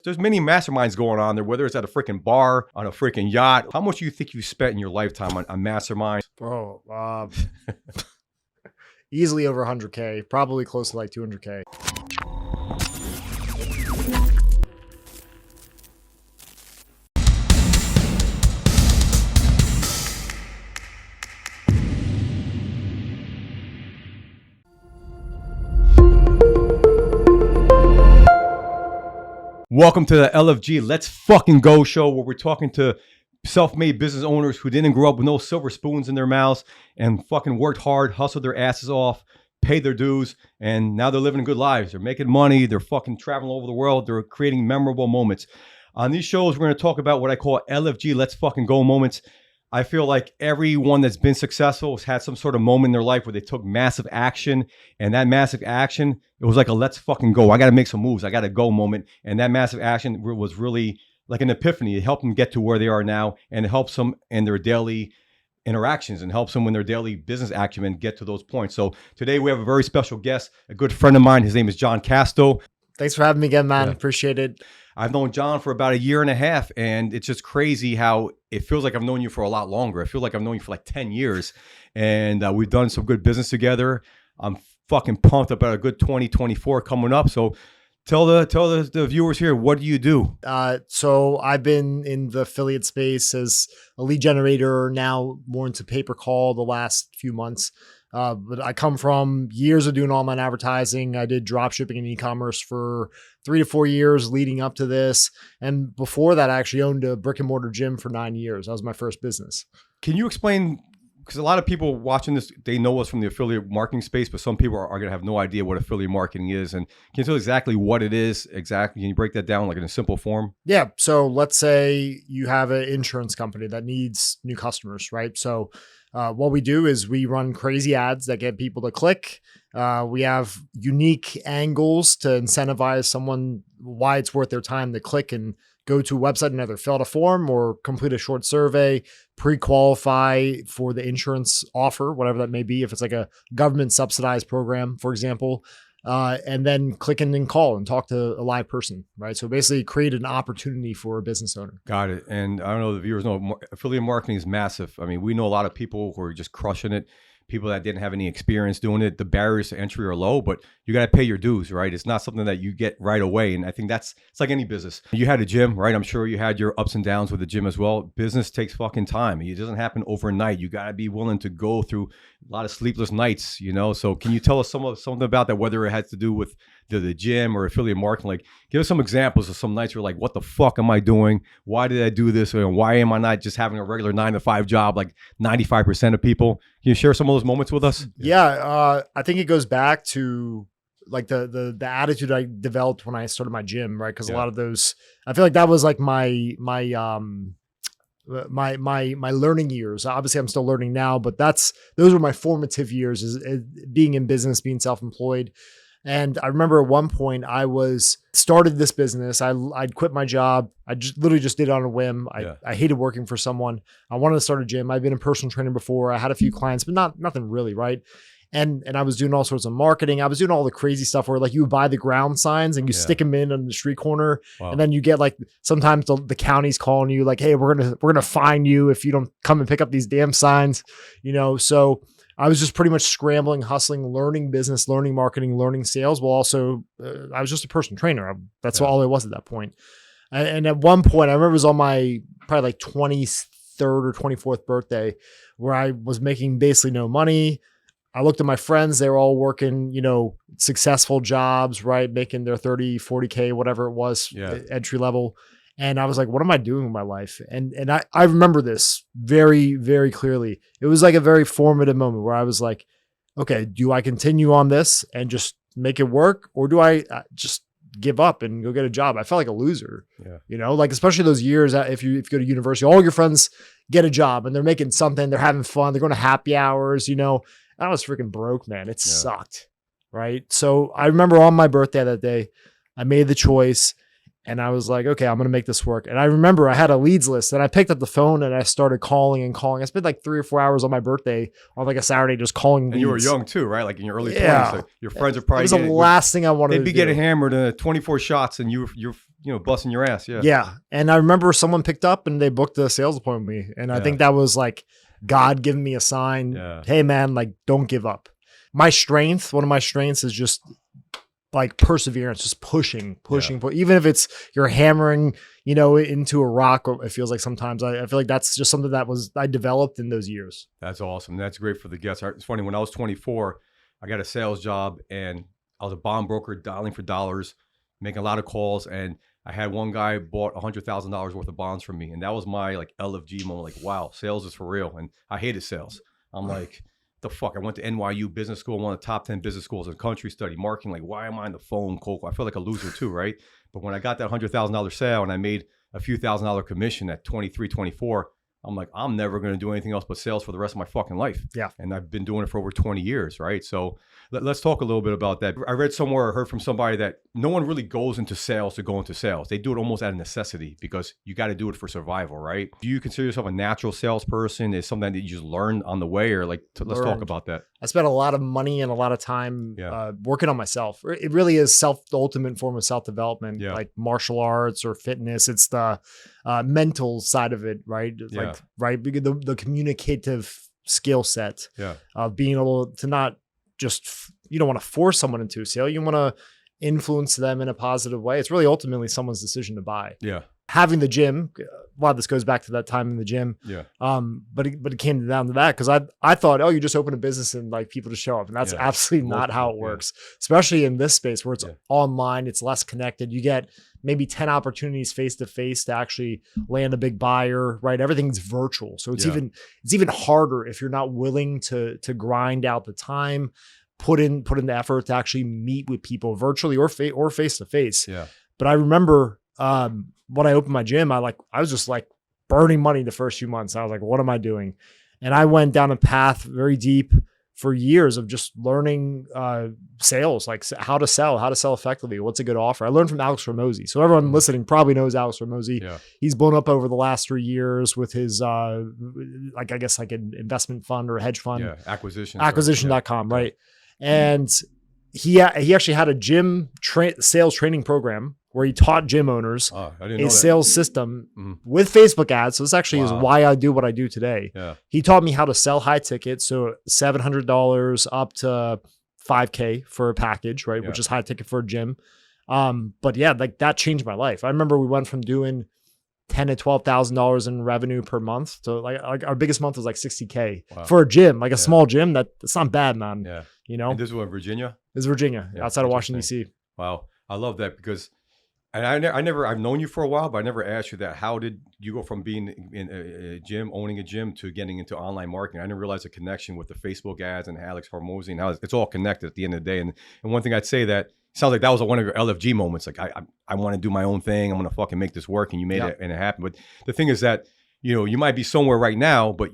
There's many masterminds going on there, whether it's at a freaking bar, on a freaking yacht. How much do you think you spent in your lifetime on masterminds? Bro, easily over 100K, probably close to like 200K. Welcome to the LFG Let's Fucking Go show, where we're talking to self-made business owners who didn't grow up with no silver spoons in their mouths and fucking worked hard, hustled their asses off, paid their dues, and now they're living good lives. They're making money. They're fucking traveling all over the world. They're creating memorable moments. On these shows, we're going to talk about what I call LFG Let's Fucking Go moments. I feel like everyone that's been successful has had some sort of moment in their life where they took massive action, and that massive action, it was like a let's fucking go. I got to make some moves. I got to go moment. And that massive action was really like an epiphany. It helped them get to where they are now, and it helps them in their daily interactions and helps them in their daily business acumen get to those points. So today we have a very special guest, a good friend of mine. His name is John Casto. Thanks for having me again, man. Yeah. Appreciate it. I've known John for about 1.5 years, and it's just crazy how it feels like I've known you for a lot longer. I feel like I've known you for like 10 years, and we've done some good business together. I'm fucking pumped about a good 2024 coming up. So tell the viewers here, what do you do? So I've been in the affiliate space as a lead generator, now more into pay-per-call the last few months. But I come from years of doing online advertising. I did drop shipping and e-commerce for 3 to 4 years leading up to this. And before that, I actually owned a brick and mortar gym for 9 years. That was my first business. Can you explain, because a lot of people watching this, they know us from the affiliate marketing space, but some people are going to have no idea what affiliate marketing is. And can you tell exactly what it is? Exactly. Can you break that down like in a simple form? Yeah. So let's say you have an insurance company that needs new customers, right? So what we do is we run crazy ads that get people to click. We have unique angles to incentivize someone why it's worth their time to click and go to a website and either fill out a form or complete a short survey, pre-qualify for the insurance offer, whatever that may be. If it's like a government subsidized program, for example, and then click in and call and talk to a live person, right? So basically create an opportunity for a business owner. Got it. And I don't know, the viewers know affiliate marketing is massive. I mean, we know a lot of people who are just crushing it, people that didn't have any experience doing it. The barriers to entry are low, but you got to pay your dues, right? It's not something that you get right away. And I think it's like any business. You had a gym, right? I'm sure you had your ups and downs with the gym as well. Business takes fucking time. It doesn't happen overnight. You got to be willing to go through a lot of sleepless nights, you know? So can you tell us something about that, whether it has to do with the gym or affiliate marketing? Like, give us some examples of some nights where like, what the fuck am I doing? Why did I do this? And why am I not just having a regular 9-to-5 job like 95% of people? Can you share some of those moments with us? Yeah. I think it goes back to like the attitude I developed when I started my gym, right? Because a lot of those, I feel like that was like my learning years. Obviously I'm still learning now, but those were my formative years, is being in business, being self-employed. And I remember at one point I started this business. I'd quit my job. I literally just did it on a whim. I hated working for someone. I wanted to start a gym. I'd been a personal trainer before. I had a few clients, but nothing really, right? And I was doing all sorts of marketing. I was doing all the crazy stuff where like you would buy the ground signs and you stick them in on the street corner. Wow. And then you get like, sometimes the county's calling you like, hey, we're going to fine you if you don't come and pick up these damn signs, you know? So I was just pretty much scrambling, hustling, learning business, learning marketing, learning sales. While also I was just a personal trainer. That's all it was at that point. And at one point I remember it was on my probably like 23rd or 24th birthday where I was making basically no money. I looked at my friends, they were all working, you know, successful jobs, right? Making their 30, 40K, whatever it was, entry level. And I was like, what am I doing with my life? And I remember this very, very clearly. It was like a very formative moment where I was like, okay, do I continue on this and just make it work? Or do I just give up and go get a job? I felt like a loser, you know, like especially those years if you go to university, all your friends get a job and they're making something, they're having fun, they're going to happy hours, you know. I was freaking broke, man. It sucked. Right. So I remember on my birthday that day, I made the choice And I was like, okay, I'm going to make this work. And I remember I had a leads list and I picked up the phone and I started calling and calling. I spent like 3 or 4 hours on my birthday on like a Saturday just calling leads. And you were young too, right? Like in your early 20s. Yeah. So your friends are probably It was the last thing I wanted to do. They'd be getting hammered 24 shots and you're busting your ass. Yeah. Yeah. And I remember someone picked up and they booked a sales appointment with me. And I think that was like God giving me a sign. Yeah. Hey man, like don't give up. One of my strengths is just like perseverance, just pushing. Even if it's you're hammering, into a rock, it feels like sometimes I feel like that's just something that I developed in those years. That's awesome. That's great for the guests. It's funny, when I was 24, I got a sales job and I was a bond broker dialing for dollars, making a lot of calls. And I had one guy bought $100,000 worth of bonds from me. And that was my like LFG moment. Like, wow, sales is for real. And I hated sales. I'm like, the fuck? I went to NYU business school, one of the top 10 business schools in the country, studied marketing. Like, why am I on the phone cold? I feel like a loser too, right? But when I got that $100,000 sale and I made a few $1,000 commission at 23, 24, I'm like, I'm never going to do anything else but sales for the rest of my fucking life. Yeah. And I've been doing it for over 20 years, right? So let's talk a little bit about that. I read somewhere, or heard from somebody that no one really goes into sales to go into sales. They do it almost out of necessity because you got to do it for survival, right? Do you consider yourself a natural salesperson? Is something that you just learned on the way, or like, let's talk about that. I spent a lot of money and a lot of time working on myself. It really is the ultimate form of self-development, like martial arts or fitness. It's the mental side of it, right? Like, right? Because the communicative skill set of being able to not just, you don't want to force someone into a sale. You want to influence them in a positive way. It's really ultimately someone's decision to buy. Yeah. Having the gym, a lot of this goes back to that time in the gym. Yeah. But it came down to that because I thought, you just open a business and like people just show up, and that's absolutely not how it works. Especially in this space where it's online, it's less connected. You get maybe 10 opportunities face to face to actually land a big buyer, right? Everything's virtual, so it's even harder if you're not willing to grind out the time, put in the effort to actually meet with people virtually or face to face. Yeah. But I remember when I opened my gym, I was just like burning money the first few months. I was like, what am I doing? And I went down a path very deep for years of just learning sales, like how to sell effectively. What's a good offer? I learned from Alex Ramosi. So everyone listening probably knows Alex Ramosi. Yeah. He's blown up over the last 3 years with his, like an investment fund or a hedge fund. Yeah, acquisition.com, right? And he actually had a gym sales training program where he taught gym owners a sales system with Facebook ads. So this actually is why I do what I do today. Yeah. He taught me how to sell high tickets. So $700 up to $5,000 for a package, right? Which is high ticket for a gym. But yeah, like that changed my life. I remember we went from doing $10,000 to $12,000 in revenue per month. So like our biggest month was like $60,000 for a gym, like a small gym. That's not bad, man. Yeah. And this was in Virginia? This is Virginia, outside of Washington, D.C. Wow. I love that because I've known you for a while, but I never asked you that. How did you go from being in a gym, owning a gym, to getting into online marketing? I didn't realize the connection with the Facebook ads and Alex Ramosi and how it's all connected at the end of the day. And one thing I'd say that sounds like that was one of your LFG moments. Like I want to do my own thing. I'm going to fucking make this work. And you made it and it happened. But the thing is that, you might be somewhere right now, but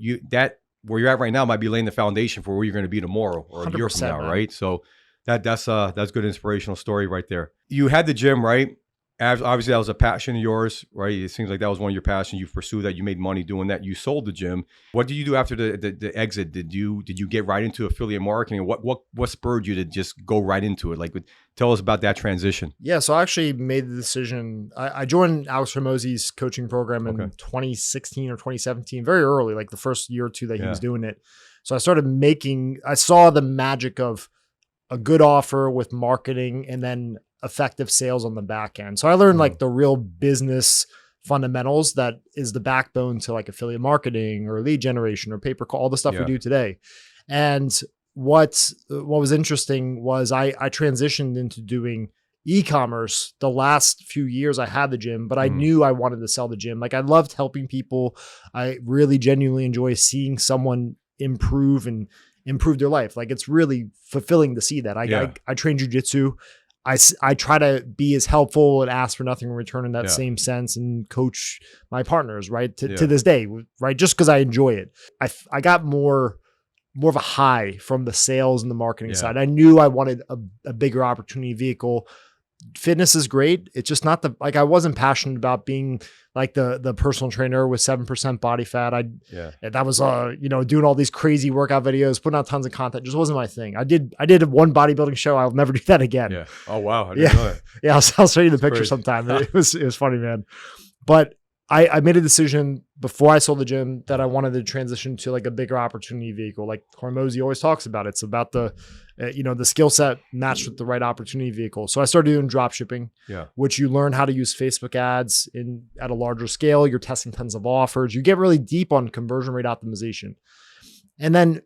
where you're at right now might be laying the foundation for where you're going to be tomorrow or a year from now, right? So that's good inspirational story right there. You had the gym, right? Obviously, that was a passion of yours, right? It seems like that was one of your passions. You pursued that. You made money doing that. You sold the gym. What did you do after the exit? Did you get right into affiliate marketing? What spurred you to just go right into it? Like, tell us about that transition. Yeah, so I actually made the decision. I joined Alex Ramosi's coaching program in 2016 or 2017, very early, like the first year or two that he was doing it. So I saw the magic of a good offer with marketing and then effective sales on the back end. So I learned like the real business fundamentals that is the backbone to like affiliate marketing or lead generation or pay-per-call, all the stuff we do today. And what was interesting was I transitioned into doing e-commerce the last few years I had the gym, but I knew I wanted to sell the gym. Like I loved helping people. I really genuinely enjoy seeing someone improve their life. Like it's really fulfilling to see that. I train jujitsu. I try to be as helpful and ask for nothing in return in that same sense and coach my partners, right? To this day, right? Just because I enjoy it. I got more of a high from the sales and the marketing side. I knew I wanted a bigger opportunity vehicle. fitness is great. It's just not I wasn't passionate about being like the personal trainer with 7% body fat. That was, doing all these crazy workout videos, putting out tons of content. Just wasn't my thing. I did one bodybuilding show. I'll never do that again. Yeah. Oh, wow. I didn't know that. Yeah. I'll show you the picture sometime. It was funny, man. But I made a decision before I sold the gym that I wanted to transition to like a bigger opportunity vehicle. Like Hormozy always talks about. It's about the skill set matched with the right opportunity vehicle. So I started doing drop shipping, which you learn how to use Facebook ads at a larger scale. You're testing tons of offers. You get really deep on conversion rate optimization. And then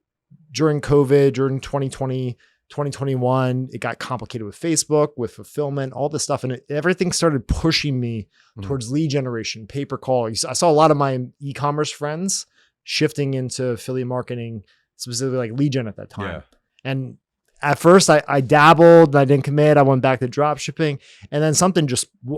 during COVID, during 2020, 2021, it got complicated with Facebook, with fulfillment, all this stuff. And everything started pushing me towards lead generation, pay-per-call. I saw a lot of my e-commerce friends shifting into affiliate marketing, specifically like lead gen at that time. Yeah. And at first I dabbled, I didn't commit. I went back to drop shipping. And then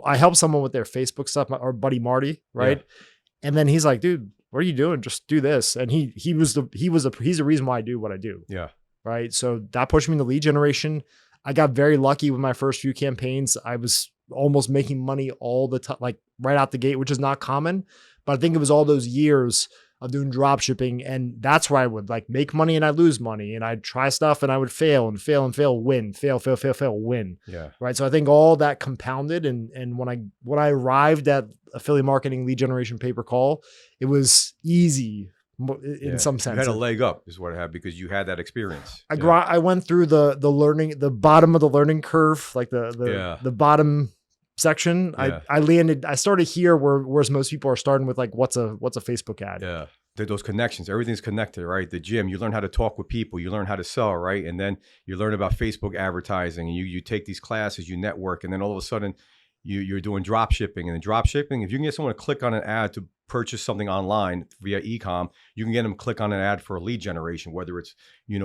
I helped someone with their Facebook stuff, our buddy Marty, right? Yeah. And then he's like, dude, what are you doing? Just do this. And he's the reason why I do what I do. Yeah. Right. So that pushed me into lead generation. I got very lucky with my first few campaigns. I was almost making money all the time, like right out the gate, which is not common. But I think it was all those years of doing drop shipping. And that's where I would like make money and I'd lose money and I'd try stuff and I would fail, win, fail, win. Yeah. Right. So I think all that compounded. And when I arrived at affiliate marketing, lead generation, pay-per-call, it was easy. In some sense, you had a leg up, is what I had, because you had that experience. I went through the learning, the bottom of the learning curve, like the bottom section. Yeah. I started here whereas most people are starting with like what's a Facebook ad. Yeah, those connections, everything's connected, right? The gym, you learn how to talk with people, you learn how to sell, right? And then you learn about Facebook advertising, and you take these classes, you network, and then all of a sudden you're doing drop shipping. And then drop shipping, if you can get someone to click on an ad to purchase something online via e-com, you can get them to click on an ad for lead generation, whether it's,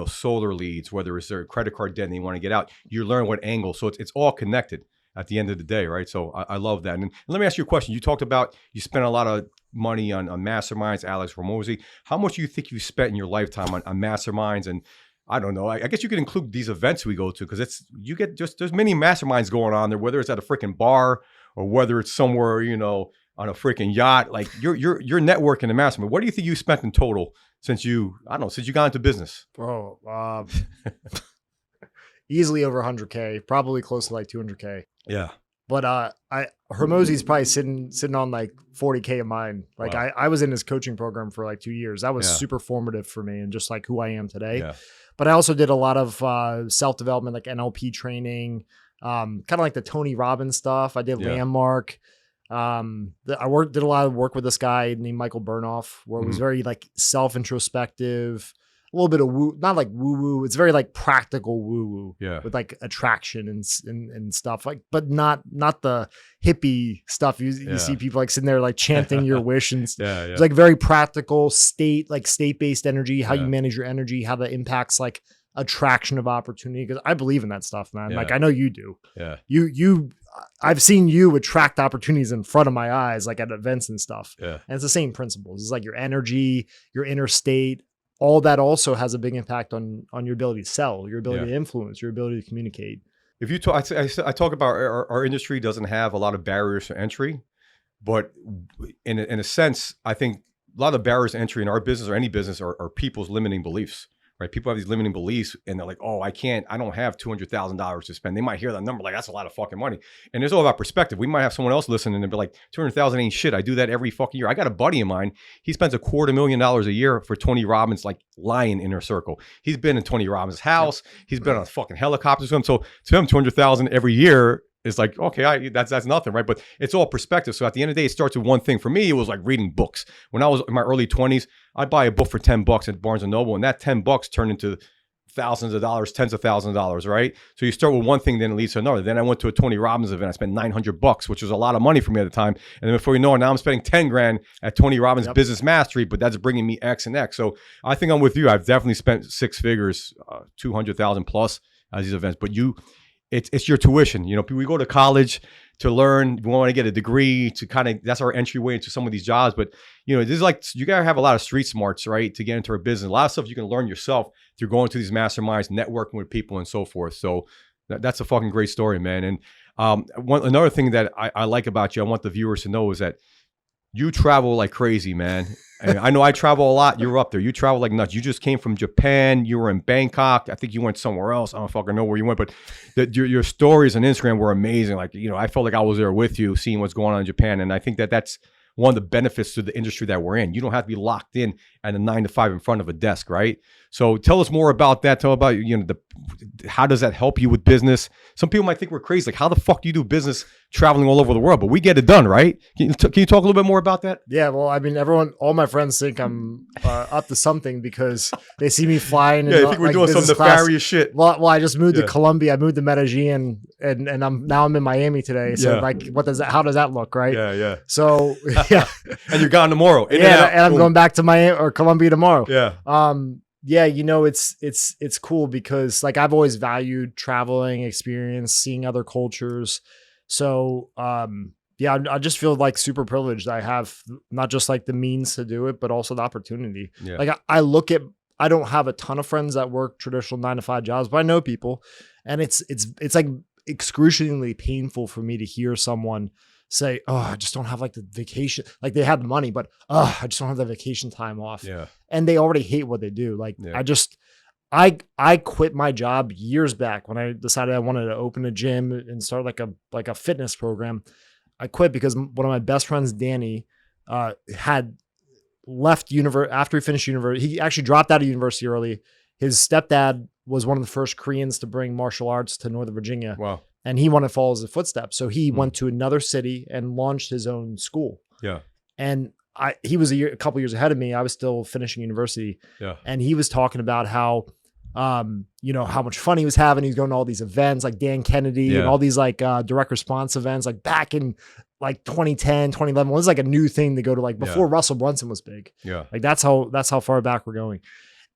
solar leads, whether it's their credit card debt and they want to get out. You learn what angle. So it's all connected at the end of the day, right? So I love that. And let me ask you a question. You talked about you spent a lot of money on masterminds, Alex Hormozy. How much do you think you spent in your lifetime on masterminds? And I don't know. I guess you could include these events we go to, because there's many masterminds going on there, whether it's at a freaking bar or whether it's somewhere, on a freaking yacht. Like you're networking and mastermind. What do you think you spent in total since you got into business? Bro, easily over 100K, probably close to like 200K. Yeah. But Hormozy's probably sitting on like 40K of mine. Like wow. I was in his coaching program for like 2 years. That was super formative for me and just like who I am today. Yeah. But I also did a lot of self-development, like NLP training, kind of like the Tony Robbins stuff. I did Landmark. I did a lot of work with this guy named Michael Burnoff, where it was very like self-introspective, a little bit of woo, not like woo-woo. It's very like practical woo-woo with like attraction and stuff, like, but not the hippie stuff. You see people like sitting there like chanting your wish and it's like very practical state-based energy, how you manage your energy, how that impacts like attraction of opportunity. Cause I believe in that stuff, man. Like I know you do. Yeah. I've seen you attract opportunities in front of my eyes, like at events and stuff. Yeah. And it's the same principles. It's like your energy, your inner state, all that also has a big impact on your ability to sell, your ability to influence, your ability to communicate. If you talk, I talk about our industry doesn't have a lot of barriers to entry, but in a sense, I think a lot of the barriers to entry in our business or any business are people's limiting beliefs. Right? People have these limiting beliefs and they're like, oh, I don't have $200,000 to spend. They might hear that number like, that's a lot of fucking money. And it's all about perspective. We might have someone else listening and be like, 200,000 ain't shit. I do that every fucking year. I got a buddy of mine. He spends $250,000 a year for Tony Robbins, like lying inner circle. He's been in Tony Robbins' house. He's been on fucking helicopters with him. So to him, 200,000 every year is like, okay, that's nothing, right? But it's all perspective. So at the end of the day, it starts with one thing. For me, it was like reading books. When I was in my early 20s, I'd buy a book for $10 at Barnes & Noble, and that $10 turned into thousands of dollars, tens of thousands of dollars, right? So you start with one thing, then it leads to another. Then I went to a Tony Robbins event. I spent $900, which was a lot of money for me at the time. And then before you know it, now I'm spending 10 grand at Tony Robbins Business Mastery, but that's bringing me X and X. So I think I'm with you. I've definitely spent six figures, 200,000 plus at these events. But it's your tuition. We go to college to learn. We want to get a degree to that's our entryway into some of these jobs. But this is like, you got to have a lot of street smarts, right, to get into a business. A lot of stuff you can learn yourself through going to these masterminds, networking with people and so forth. So that's a fucking great story, man. And Another thing that I like about you, I want the viewers to know, is that you travel like crazy, man. And I know I travel a lot. You're up there. You travel like nuts. You just came from Japan. You were in Bangkok. I think you went somewhere else. I don't fucking know where you went, but your stories on Instagram were amazing. Like, I felt like I was there with you, seeing what's going on in Japan. And I think that that's one of the benefits to the industry that we're in. You don't have to be locked in at a 9 to 5 in front of a desk, right? So tell us more about that. Tell about, how does that help you with business? Some people might think we're crazy. Like, how the fuck do you do business traveling all over the world? But we get it done, right? Can you talk a little bit more about that? Yeah, well, I mean, all my friends think I'm up to something because they see me flying. Yeah, I think we're doing some nefarious shit. Well, I just moved to Colombia. I moved to Medellin, and I'm in Miami today. So how does that look, right? Yeah. So yeah, and you're gone tomorrow. And I'm going back to Miami or Colombia tomorrow. Yeah. Yeah, it's cool because like I've always valued traveling, experience, seeing other cultures. So I just feel like super privileged. I have not just like the means to do it, but also the opportunity. Yeah. Like I don't have a ton of friends that work traditional 9 to 5 jobs, but I know people, and it's like excruciatingly painful for me to hear someone say, "Oh, I just don't have like the vacation." Like they have the money, but I just don't have the vacation time off. Yeah. And they already hate what they do. Like I quit my job years back when I decided I wanted to open a gym and start like a fitness program. I quit because one of my best friends, Danny, had left after he finished university. He actually dropped out of university early. His stepdad was one of the first Koreans to bring martial arts to Northern Virginia. Wow. And he wanted to follow his footsteps. So he went to another city and launched his own school. Yeah. And he was a couple years ahead of me. I was still finishing university. Yeah. And he was talking about how, how much fun he was having. He was going to all these events like Dan Kennedy and all these like direct response events, like back in like 2010, 2011. It was like a new thing to go to, like before Russell Brunson was big. Yeah. Like that's how far back we're going.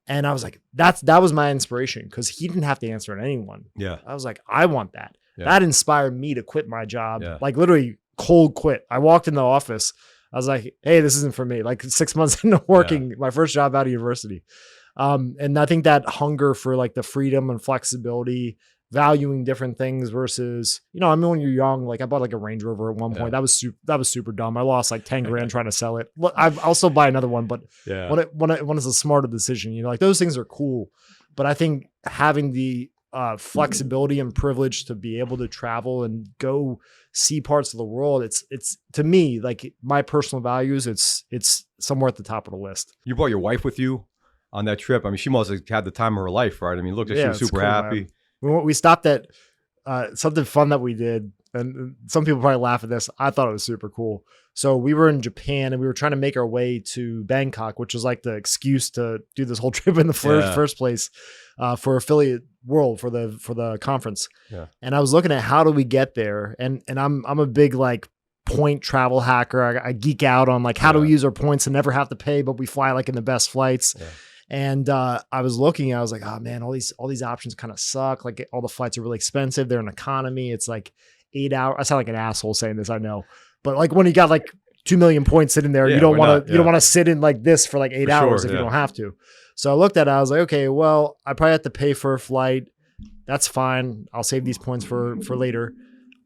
And I was like, that was my inspiration because he didn't have to answer to anyone. Yeah. I was like, I want that. Yeah. That inspired me to quit my job. Yeah. Like literally cold quit. I walked in the office. I was like, hey, this isn't for me. Like 6 months into working, my first job out of university. And I think that hunger for like the freedom and flexibility, valuing different things versus, when you're young, like I bought like a Range Rover at one point. That was super dumb. I lost like 10 grand trying to sell it. I'll still buy another one, but when it's a smarter decision, like those things are cool. But I think having the flexibility and privilege to be able to travel and go see parts of the world, it's to me, like my personal values, it's somewhere at the top of the list. You brought your wife with you on that trip. I mean, she must have had the time of her life, right? I mean, look, she was super happy. Man. We stopped at something fun that we did, and some people probably laugh at this. I thought it was super cool. So we were in Japan and we were trying to make our way to Bangkok, which was like the excuse to do this whole trip in the first place for Affiliate World for the conference. Yeah. And I was looking at how do we get there, and I'm a big like point travel hacker. I geek out on like how do we use our points and never have to pay, but we fly like in the best flights. Yeah. And I was looking, I was like, oh man, all these options kind of suck. Like all the flights are really expensive. They're an economy. It's like 8 hours. I sound like an asshole saying this, I know. But like when you got like 2 million points sitting there, you don't want to sit in like this for like 8 hours if you don't have to. So I looked at it, I was like, okay, well, I probably have to pay for a flight. That's fine. I'll save these points for later.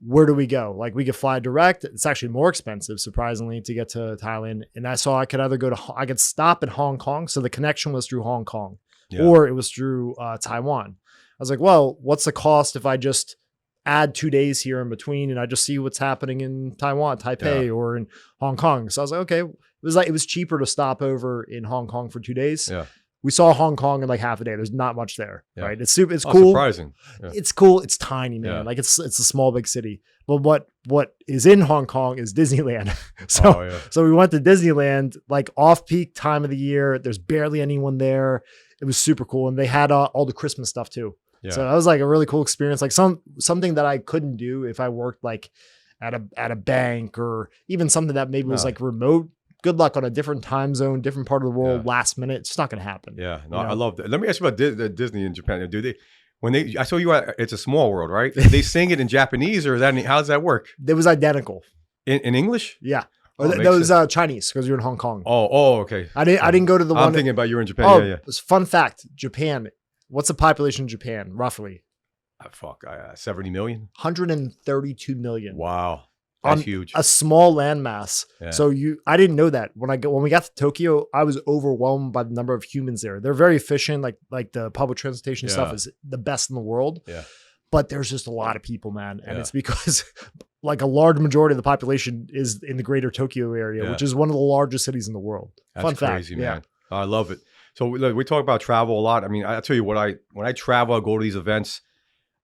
Where do we go? Like we could fly direct. It's actually more expensive, surprisingly, to get to Thailand. And I saw I could either I could stop in Hong Kong. So the connection was through Hong Kong or it was through Taiwan. I was like, well, what's the cost if I just add 2 days here in between and I just see what's happening in Taiwan, Taipei or in Hong Kong. So I was like, okay, it was cheaper to stop over in Hong Kong for 2 days. Yeah. We saw Hong Kong in like half a day. There's not much there, right? It's cool. Surprising. Yeah. It's cool. It's tiny, man. Yeah. Like it's a small, big city. But what is in Hong Kong is Disneyland. So we went to Disneyland like off peak time of the year. There's barely anyone there. It was super cool, and they had all the Christmas stuff too. Yeah. So that was like a really cool experience. Like something that I couldn't do if I worked like at a bank or even something that maybe was like remote. Good luck on a different time zone, different part of the world, last minute. It's not going to happen. Yeah, no, I love that. Let me ask you about Disney in Japan. Do they, I saw you at It's a Small World, right? Did they sing it in Japanese or how does that work? It was identical. In English? Yeah. That was Chinese because you're in Hong Kong. Oh, okay. I didn't go to the one. I'm thinking about you in Japan. Yeah. Fun fact, Japan. What's the population of Japan, roughly? 70 million. 132 million. Wow. That's On huge. a small landmass. Yeah. So I didn't know that when we got to Tokyo, I was overwhelmed by the number of humans there. They're very efficient. Like the public transportation stuff is the best in the world. Yeah. But there's just a lot of people, man. And Yeah. it's because like a large majority of the population is in the greater Tokyo area, which is one of the largest cities in the world. That's Fun crazy, fact. man. I love it. So we talk about travel a lot. I mean, I tell you what, when I travel, I go to these events,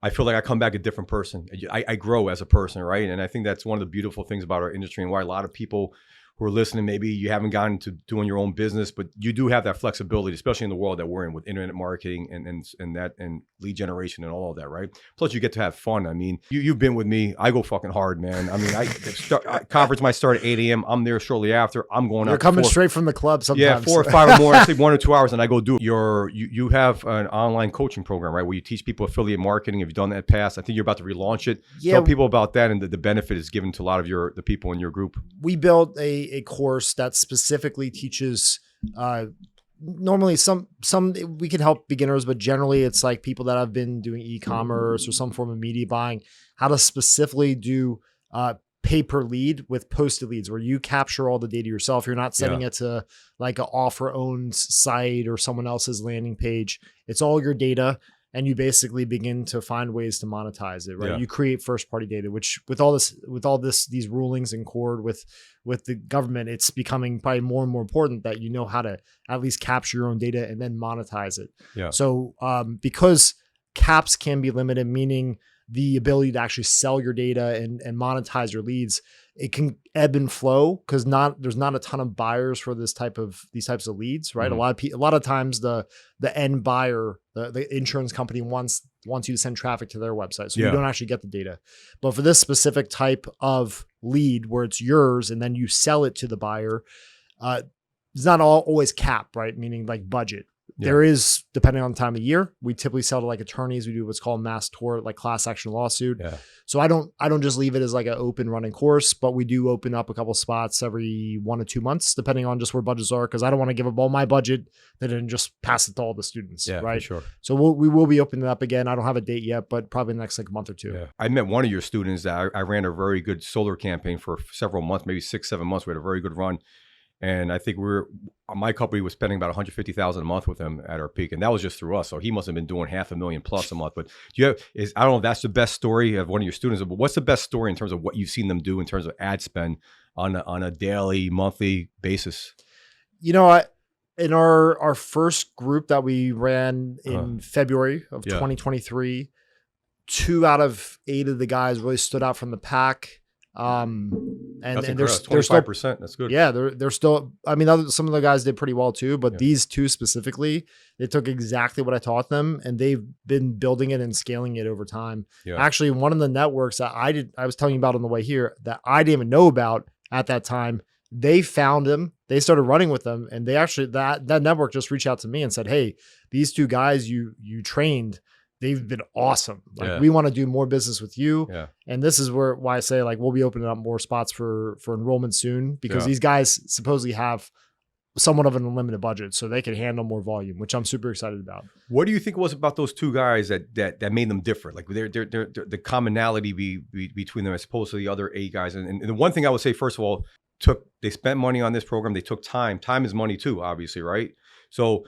I feel like I come back a different person. I grow as a person, right? And I think that's one of the beautiful things about our industry and why a lot of people who are listening, maybe you haven't gotten to doing your own business, but you do have that flexibility, especially in the world that we're in with internet marketing and lead generation and all of that, right? Plus, you get to have fun. I mean, you've been with me. I go fucking hard, man. I mean, conference might start at 8 a.m. I'm there shortly after. I'm going out. You're coming straight from the club sometimes. Yeah, 4 or 5 or more. I sleep 1 or 2 hours and I go do it. You have an online coaching program, right? Where you teach people affiliate marketing. Have you done that in the past? I think you're about to relaunch it. Yeah. Tell people about that and the benefit is given to a lot of the people in your group. We built a course that specifically teaches normally some we can help beginners, but generally it's like people that have been doing e-commerce or some form of media buying, how to specifically do pay per lead with posted leads where you capture all the data yourself. You're not sending it to like an offer owned site or someone else's landing page. It's all your data. And you basically begin to find ways to monetize it, right? Yeah. You create first party data, which with all these rulings in accord with the government, it's becoming probably more and more important that you know how to at least capture your own data and then monetize it. Yeah. So because caps can be limited, meaning the ability to actually sell your data and monetize your leads, it can ebb and flow because there's not a ton of buyers for these types of leads, right? Mm-hmm. A lot of times the end buyer, the insurance company wants you to send traffic to their website, so you don't actually get the data. But for this specific type of lead where it's yours and then you sell it to the buyer, it's not always cap, right? Meaning like budget. Yeah. There is, depending on the time of year, we typically sell to like attorneys. We do what's called mass tort, like class action lawsuit. Yeah. So I don't just leave it as like an open running course, but we do open up a couple spots every 1 to 2 months, depending on just where budgets are. Cause I don't want to give up all my budget and then just pass it to all the students. Yeah, right. For sure. So we will be opening it up again. I don't have a date yet, but probably in the next like month or two. Yeah. I met one of your students that I ran a very good solar campaign for several months, maybe 6-7 months. We had a very good run. And I think my company was spending about $150,000 a month with him at our peak. And that was just through us. So he must've been doing $500,000 plus a month. But I don't know if that's the best story of one of your students, but what's the best story in terms of what you've seen them do in terms of ad spend on a daily, monthly basis? You know, in our first group that we ran in February of 2023, 2 out of 8 of the guys really stood out from the pack. And there's 25%. Still, that's good. Yeah, they're still. I mean, some of the guys did pretty well too, but these 2 specifically, they took exactly what I taught them, and they've been building it and scaling it over time. Yeah. Actually, one of the networks that I was telling you about on the way here that I didn't even know about at that time, they found them, they started running with them, and they actually that network just reached out to me and said, "Hey, these 2 guys you trained." They've been awesome. Like we want to do more business with you. Yeah. And this is why I say like, we'll be opening up more spots for enrollment soon because these guys supposedly have somewhat of an unlimited budget so they can handle more volume, which I'm super excited about. What do you think it was about those 2 guys that made them different? Like they're the commonality between them as opposed to the other 8 guys. And the one thing I would say, first of all, they spent money on this program. They took time. Time is money too, obviously. Right. So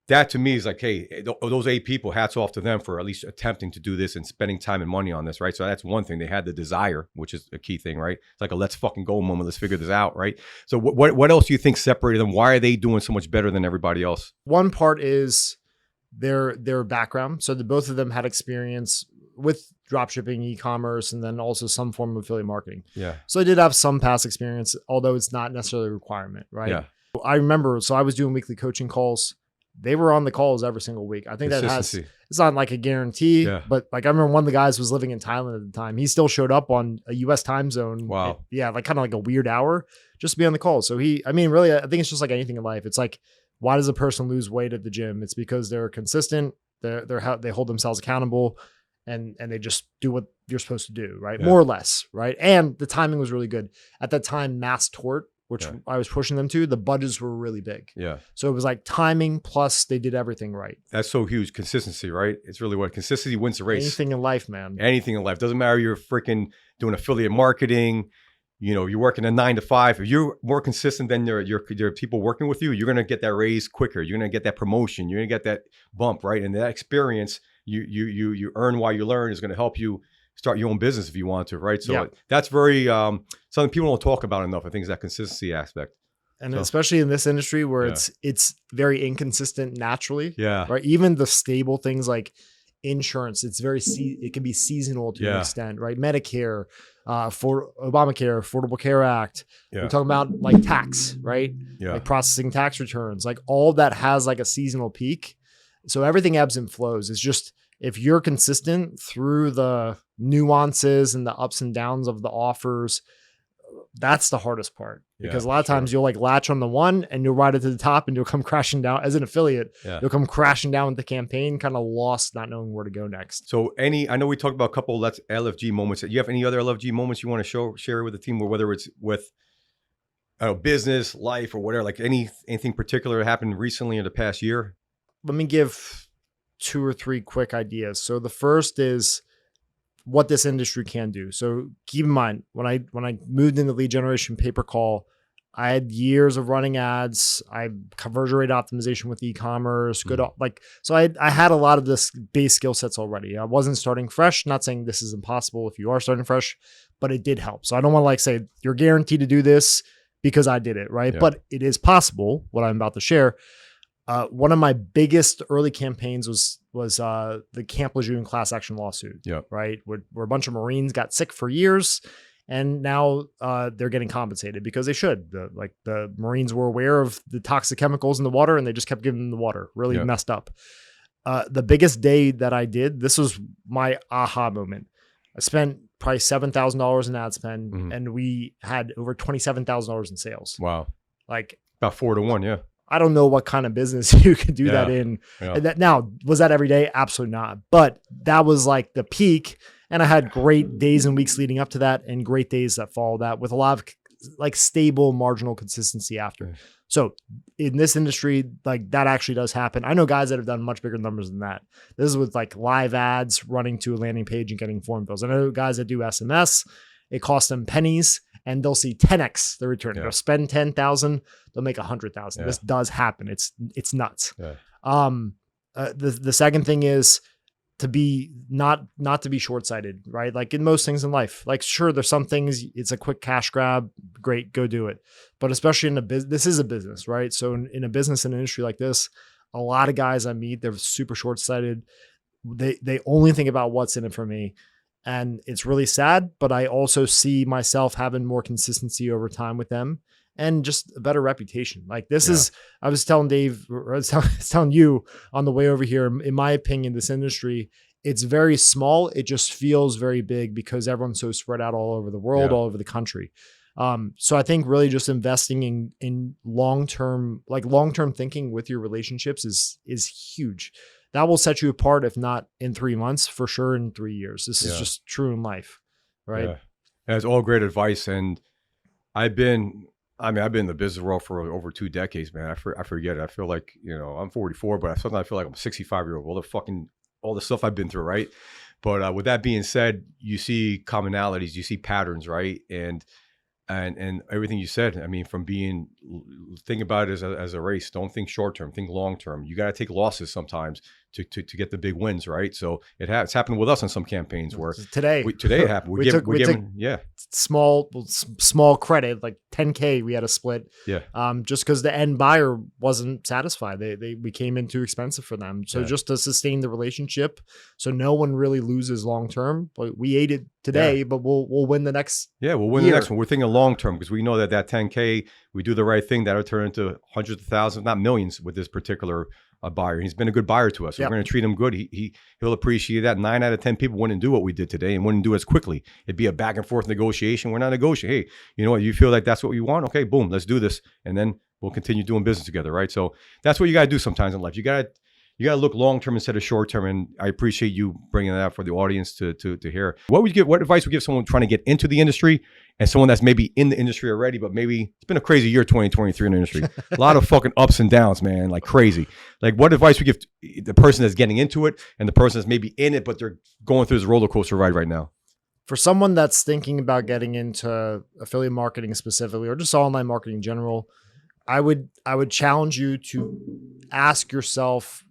that to me is like, hey, those 8 people, hats off to them for at least attempting to do this and spending time and money on this, right? So that's one thing. They had the desire, which is a key thing, right? It's like a let's fucking go moment. Let's figure this out, right? So what else do you think separated them? Why are they doing so much better than everybody else? One part is their background. So both of them had experience with dropshipping, e-commerce, and then also some form of affiliate marketing. Yeah. So they did have some past experience, although it's not necessarily a requirement, right? Yeah. I remember, so I was doing weekly coaching calls. They were on the calls every single week. I think it's not like a guarantee, but like I remember one of the guys was living in Thailand at the time. He still showed up on a US time zone. Wow. Like kind of like a weird hour just to be on the call. So really, I think it's just like anything in life. It's like, why does a person lose weight at the gym? It's because they're consistent. They hold themselves accountable and they just do what you're supposed to do, right? Yeah. More or less, right? And the timing was really good. At that time, mass tort which Yeah. I was pushing them to, the budgets were really big. Yeah. So it was like timing plus they did everything right. That's so huge. Consistency, right? It's really what consistency wins the race. Anything in life, man. Anything in life. Doesn't matter. You're freaking doing affiliate marketing. You know, you're working a 9 to 5. If you're more consistent than your people working with you, you're going to get that raise quicker. You're going to get that promotion. You're going to get that bump, right? And that experience you earn while you learn is going to help you start your own business if you want to, right? So that's very something people don't talk about enough. I think is that consistency aspect. And especially in this industry where it's very inconsistent naturally. Yeah. Right. Even the stable things like insurance, it's very it can be seasonal to an extent, right? Medicare, for Obamacare, Affordable Care Act. Yeah. We're talking about like tax, right? Yeah. Like processing tax returns, like all that has like a seasonal peak. So everything ebbs and flows. It's just if you're consistent through the nuances and the ups and downs of the offers, that's the hardest part, because a lot of times you'll like latch on the one and you'll ride it to the top and you'll come crashing down as an affiliate. You'll come crashing down with the campaign, kind of lost, not knowing where to go next. So I know we talked about a couple of LFG moments. Do you have any other LFG moments you want to share with the team, or whether it's with business, life, or whatever, like anything particular that happened recently in the past year? Let me give 2 or 3 quick ideas. So the first is what this industry can do. So keep in mind, when I moved into lead generation pay-per-call, I had years of running ads. I conversion rate optimization with e-commerce, so I had a lot of this base skill sets already. I wasn't starting fresh. Not saying this is impossible if you are starting fresh, but it did help. So I don't want to like say you're guaranteed to do this because I did it, right? But it is possible, what I'm about to share. One of my biggest early campaigns was the Camp Lejeune class action lawsuit, right? Where a bunch of Marines got sick for years, and now they're getting compensated because they should. The Marines were aware of the toxic chemicals in the water, and they just kept giving them the water. Really messed up. The biggest day that I did, this was my aha moment. I spent probably $7,000 in ad spend, and we had over $27,000 in sales. Wow. Like about 4 to 1. Yeah. I don't know what kind of business you could do that in. And now, was that every day? Absolutely not. But that was like the peak. And I had great days and weeks leading up to that, and great days that followed that, with a lot of like stable marginal consistency after. So in this industry, like that actually does happen. I know guys that have done much bigger numbers than that. This is with like live ads running to a landing page and getting form fills. I know guys that do SMS. It costs them pennies, and they'll see 10x the return. They'll spend 10,000, they'll make 100,000. This does happen. It's nuts. The second thing is to be not to be short-sighted, right? Like in most things in life, like sure, there's some things it's a quick cash grab, great, go do it. But especially in this is a business, right? So in a business and industry like this, a lot of guys I meet, they're super short-sighted. They only think about what's in it for me. And it's really sad, but I also see myself having more consistency over time with them, and just a better reputation. Like this is, I was telling Dave, or I was telling you on the way over here, in my opinion, this industry, it's very small. It just feels very big because everyone's so spread out all over the world, all over the country. So I think really just investing in long-term thinking with your relationships is huge. That will set you apart, if not in 3 months, for sure in 3 years. This is just true in life, right? Yeah. That's all great advice. And I've been in the business world for over 2 decades, man. I forget it. I feel like, I'm 44, but sometimes I feel like I'm a 65-year-old. All the stuff I've been through, right? But with that being said, you see commonalities, you see patterns, right? And everything you said, I mean, think about it as a race. Don't think short term, think long term. You got to take losses sometimes to get the big wins, right? So it's happened with us on some campaigns where today it happened. We took small credit, like 10K. We had a split, just because the end buyer wasn't satisfied. We came in too expensive for them. So just to sustain the relationship, so no one really loses long term. But we ate it today, but we'll win the next. Yeah, we'll win the next one. We're thinking long term because we know that 10K, we do the right thing, that'll turn into hundreds of thousands, not millions, with this particular buyer. He's been a good buyer to us. So we're going to treat him good. He'll appreciate that. 9 out of 10 people wouldn't do what we did today and wouldn't do it as quickly. It'd be a back and forth negotiation. We're not negotiating. Hey, you know what? You feel like that's what you want? Okay, boom, let's do this. And then we'll continue doing business together, right? So that's what you got to do sometimes in life. You got to look long-term instead of short-term. And I appreciate you bringing that out for the audience to hear. What advice would you give someone trying to get into the industry and someone that's maybe in the industry already, but maybe it's been a crazy year, 2023 in the industry. A lot of fucking ups and downs, man, like crazy. Like what advice we give the person that's getting into it and the person that's maybe in it, but they're going through this roller coaster ride right now? For someone that's thinking about getting into affiliate marketing specifically, or just online marketing in general, I would challenge you to ask yourself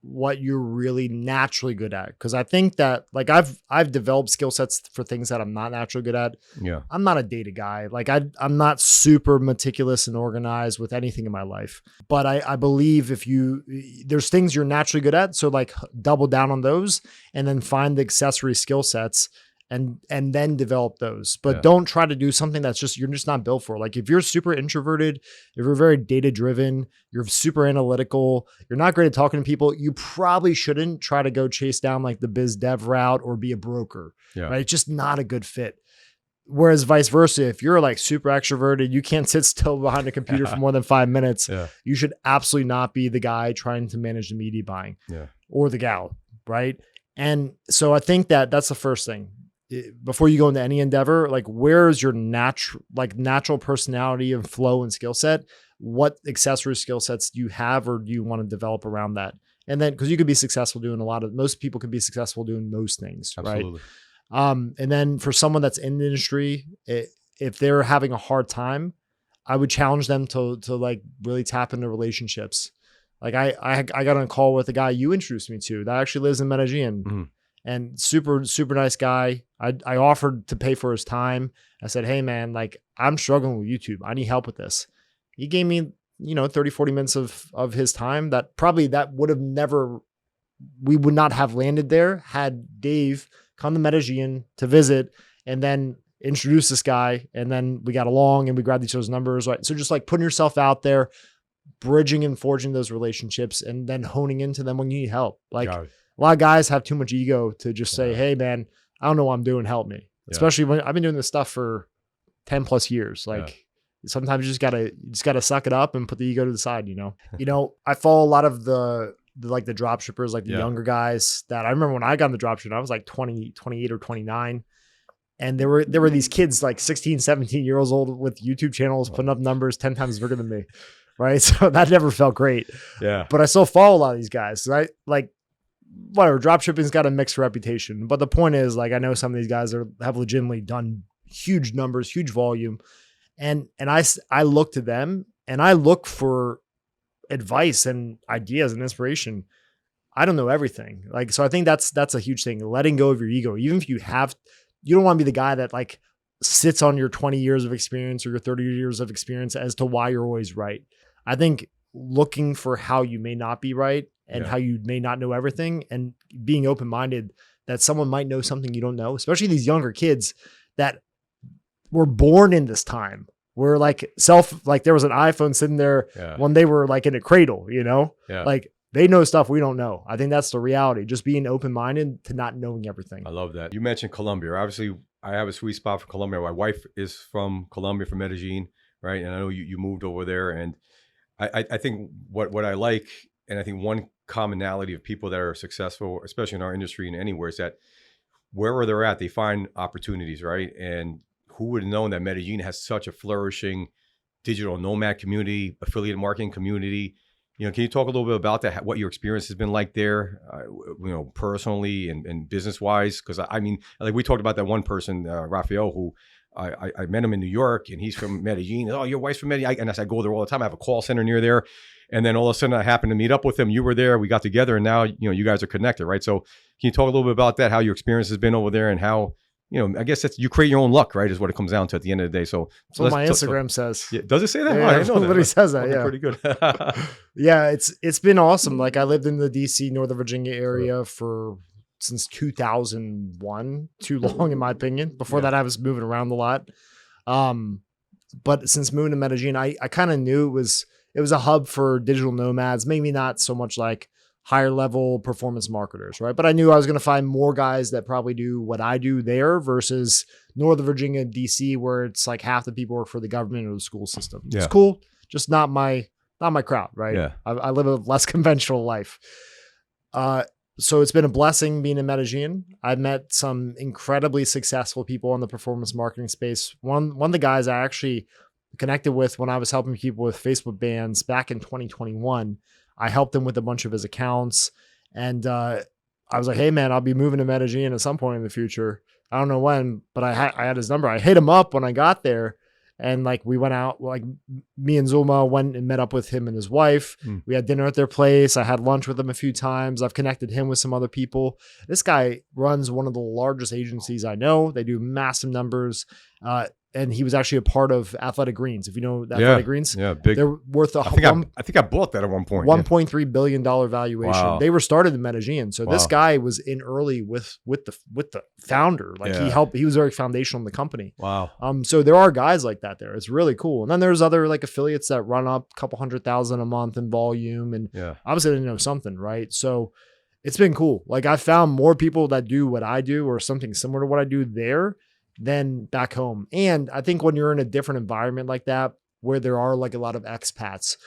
what you're really naturally good at. Because I think that like I've developed skill sets for things that I'm not naturally good at. Yeah. I'm not a data guy. Like I'm not super meticulous and organized with anything in my life. But I believe there's things you're naturally good at. So like double down on those and then find the accessory skill sets and then develop those. But don't try to do something you're just not built for. Like if you're super introverted, if you're very data driven, you're super analytical, you're not great at talking to people, you probably shouldn't try to go chase down like the biz dev route or be a broker. Yeah. Right? It's just not a good fit. Whereas vice versa, if you're like super extroverted, you can't sit still behind a computer for more than 5 minutes. Yeah. You should absolutely not be the guy trying to manage the media buying or the gal. Right. And so I think that's the first thing. Before you go into any endeavor, like where's your natural personality and flow and skill set? What accessory skill sets do you have, or do you want to develop around that? And then, cause you could be successful doing most people could be successful doing most things. Absolutely. Right. And then for someone that's in the industry, if they're having a hard time, I would challenge them to like really tap into relationships. Like I got on a call with a guy you introduced me to that actually lives in Medellin. Mm-hmm. And super, super nice guy. I offered to pay for his time. I said, hey man, like I'm struggling with YouTube. I need help with this. He gave me, 30, 40 minutes of his time that we would not have landed there had Dave come to Medellin to visit and then introduce this guy. And then we got along and we grabbed each other's numbers. Right. So just like putting yourself out there, bridging and forging those relationships and then honing into them when you need help. Like, a lot of guys have too much ego to just say, hey man, I don't know what I'm doing. Help me. Especially when I've been doing this stuff for 10 plus years. Like sometimes you just gotta suck it up and put the ego to the side, I follow a lot of the drop shippers, like the younger guys that I remember when I got in the drop shipping, I was like 20, 28 or 29. And there were these kids like 16, 17 years old with YouTube channels, putting up numbers 10 times bigger than me. Right. So that never felt great. Yeah. But I still follow a lot of these guys. Right. Like, whatever, dropshipping's got a mixed reputation, but the point is, like, I know some of these guys have legitimately done huge numbers, huge volume, and I look to them and I look for advice and ideas and inspiration. I don't know everything, like, so I think that's a huge thing. Letting go of your ego, even if you don't want to be the guy that like sits on your 20 years of experience or your 30 years of experience as to why you're always right. I think looking for how you may not be right and how you may not know everything, and being open-minded that someone might know something you don't know, especially these younger kids that were born in this time where like there was an iPhone sitting there when they were like in a cradle, like they know stuff we don't know. I think that's the reality. Just being open-minded to not knowing everything. I love that. You mentioned Colombia. Obviously I have a sweet spot for Colombia. My wife is from Colombia, from Medellin. Right. And I know you moved over there, and I think what I like, and I think one commonality of people that are successful, especially in our industry and anywhere, is that wherever they're at, they find opportunities, right? And who would have known that Medellin has such a flourishing digital nomad community, affiliate marketing community? Can you talk a little bit about that? What your experience has been like there, personally and business wise? Because I mean, like we talked about that one person, Rafael, who I met him in New York, and he's from Medellin. Oh, your wife's from Medellin. And I go there all the time. I have a call center near there. And then all of a sudden I happened to meet up with him. You were there, we got together, and now, you guys are connected, right? So can you talk a little bit about that, how your experience has been over there, and how, I guess you create your own luck, right? Is what it comes down to at the end of the day. So that's what my Instagram says. Yeah, does it say that? Yeah, I didn't know that. Literally says that. Yeah. Pretty good. Yeah. It's been awesome. Like I lived in the DC, Northern Virginia area since 2001, too long in my opinion. Before that I was moving around a lot. But since moving to Medellin, I kind of knew it was a hub for digital nomads, maybe not so much like higher level performance marketers, right? But I knew I was going to find more guys that probably do what I do there versus Northern Virginia, DC, where it's like half the people work for the government or the school system. Yeah. It's cool, just not my crowd, right? Yeah. I live a less conventional life. So it's been a blessing being in Medellin. I've met some incredibly successful people in the performance marketing space. One of the guys I actually connected with when I was helping people with Facebook bans back in 2021, I helped him with a bunch of his accounts. And I was like, hey man, I'll be moving to Medellin at some point in the future. I don't know when, but I had his number. I hit him up when I got there. And like we went out, like me and Zulma went and met up with him and his wife. We had dinner at their place. I had lunch with him a few times. I've connected him with some other people. This guy runs one of the largest agencies I know. They do massive numbers. And he was actually a part of Athletic Greens. If you know Athletic Greens, big. They're worth I think I bought that at one point. $1.3 billion valuation. Wow. They were started in Medellin. So this guy was in early with the founder. Like he was very foundational in the company. Wow. So there are guys like that there. It's really cool. And then there's other like affiliates that run up a couple 100,000 a month in volume. And obviously they know something, right? So it's been cool. Like I found more people that do what I do or something similar to what I do there than back home. And I think when you're in a different environment like that, where there are like a lot of expats,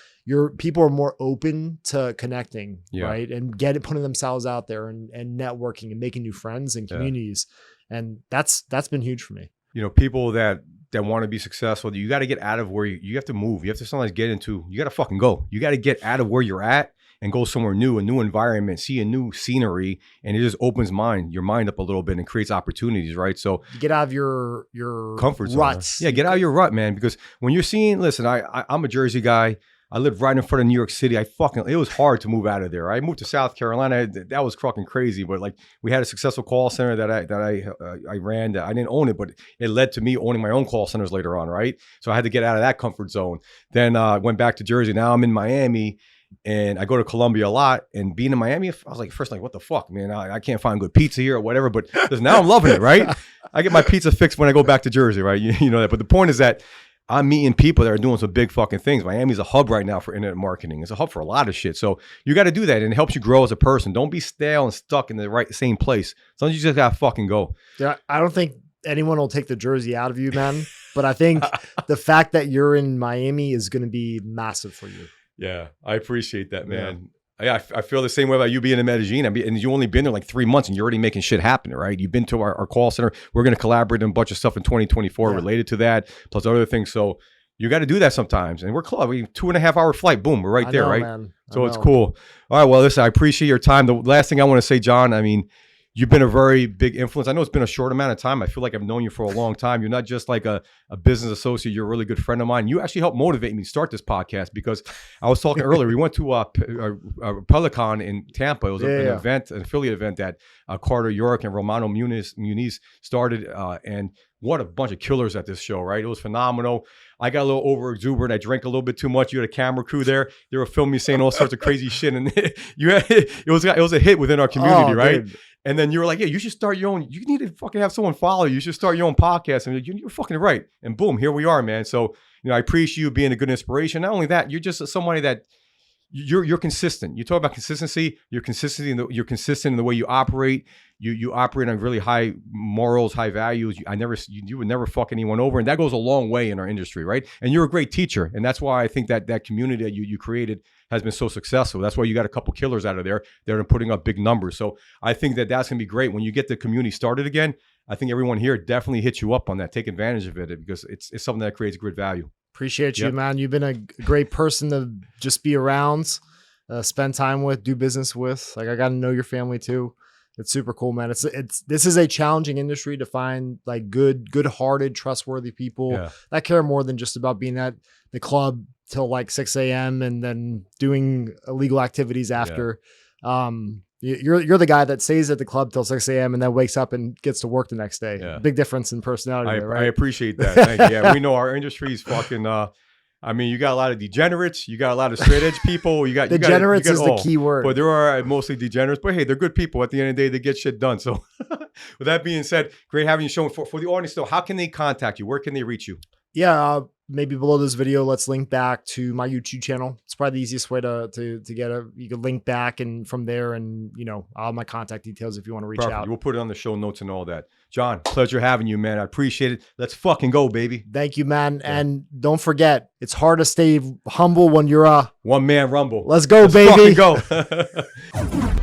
people are more open to connecting, right? And putting themselves out there and networking and making new friends and communities. And that's been huge for me. You know, people that want to be successful, you got to get out of where you have to move. You have to sometimes you got to fucking go. You got to get out of where you're at and go somewhere new, a new environment, see a new scenery, and it just opens your mind up a little bit and creates opportunities, right? So you get out of your comfort zone. Ruts. Yeah, get out of your rut, man. Because when you're seeing, listen, I'm a Jersey guy. I lived right in front of New York City. It was hard to move out of there. I moved to South Carolina. That was fucking crazy. But like we had a successful call center that I ran. I didn't own it, but it led to me owning my own call centers later on, right? So I had to get out of that comfort zone. Then went back to Jersey. Now I'm in Miami. And I go to Colombia a lot, and being in Miami, I was like, first, like, what the fuck, man? I can't find good pizza here or whatever. But now I'm loving it, right? I get my pizza fixed when I go back to Jersey, right? You know that. But the point is that I'm meeting people that are doing some big fucking things. Miami's a hub right now for internet marketing. It's a hub for a lot of shit. So you got to do that, and it helps you grow as a person. Don't be stale and stuck in the same place. Sometimes you just got to fucking go. Yeah, I don't think anyone will take the Jersey out of you, man. But I think the fact that you're in Miami is going to be massive for you. Yeah, I appreciate that, man. Yeah, I feel the same way about you being in Medellin. And you only been there like 3 months and you're already making shit happen, right? You've been to our call center. We're going to collaborate on a bunch of stuff in 2024 related to that, plus other things. So you got to do that sometimes. And we're close. 2.5 hour flight. Boom, we're right there, right? Man. So it's cool. All right, well, listen, I appreciate your time. The last thing I want to say, John, I mean, you've been a very big influence. I know it's been a short amount of time. I feel like I've known you for a long time. You're not just like a business associate. You're a really good friend of mine. You actually helped motivate me to start this podcast because I was talking earlier. We went to a Pelicon in Tampa. It was an event, an affiliate event that Carter York and Romano Muniz started. And what a bunch of killers at this show, right? It was phenomenal. I got a little over exuberant. I drank a little bit too much. You had a camera crew there. They were filming me saying all sorts of crazy shit. And it was a hit within our community, right? Dude. And then you were like, yeah, you should start your own. You need to fucking have someone follow you. You should start your own podcast. And you're fucking right. And boom, here we are, man. So, I appreciate you being a good inspiration. Not only that, you're just somebody that you're consistent. You talk about consistency. You're consistent in the way you operate. You operate on really high morals, high values. You would never fuck anyone over, and that goes a long way in our industry, right? And you're a great teacher, and that's why I think that community that you created has been so successful. That's why you got a couple killers out of there that are putting up big numbers. So I think that's gonna be great when you get the community started again. I think everyone here definitely hits you up on that. Take advantage of it because it's something that creates great value. Appreciate you, man. You've been a great person to just be around, spend time with, do business with. Like I got to know your family too. It's super cool, man. This is a challenging industry to find like good-hearted, trustworthy people that care more than just about being at the club till like 6 a.m. and then doing illegal activities after. You're the guy that stays at the club till 6 a.m. and then wakes up and gets to work the next day. Yeah. Big difference in personality. Right? I appreciate that. Thank you. Yeah, we know our industry is fucking. I mean, you got a lot of degenerates. You got a lot of straight edge people. Degenerates is the key word. But there are mostly degenerates. But hey, they're good people. At the end of the day, they get shit done. So, with that being said, great having you show. For the audience, though, how can they contact you? Where can they reach you? Yeah, maybe below this video, let's link back to my YouTube channel. It's probably the easiest way to get you can link back and from there and, all my contact details if you want to reach out. We'll put it on the show notes and all that. John, pleasure having you, man. I appreciate it. Let's fucking go, baby. Thank you, man. Yeah. And don't forget, it's hard to stay humble when you're a one-man rumble. Let's go, baby. Fucking go.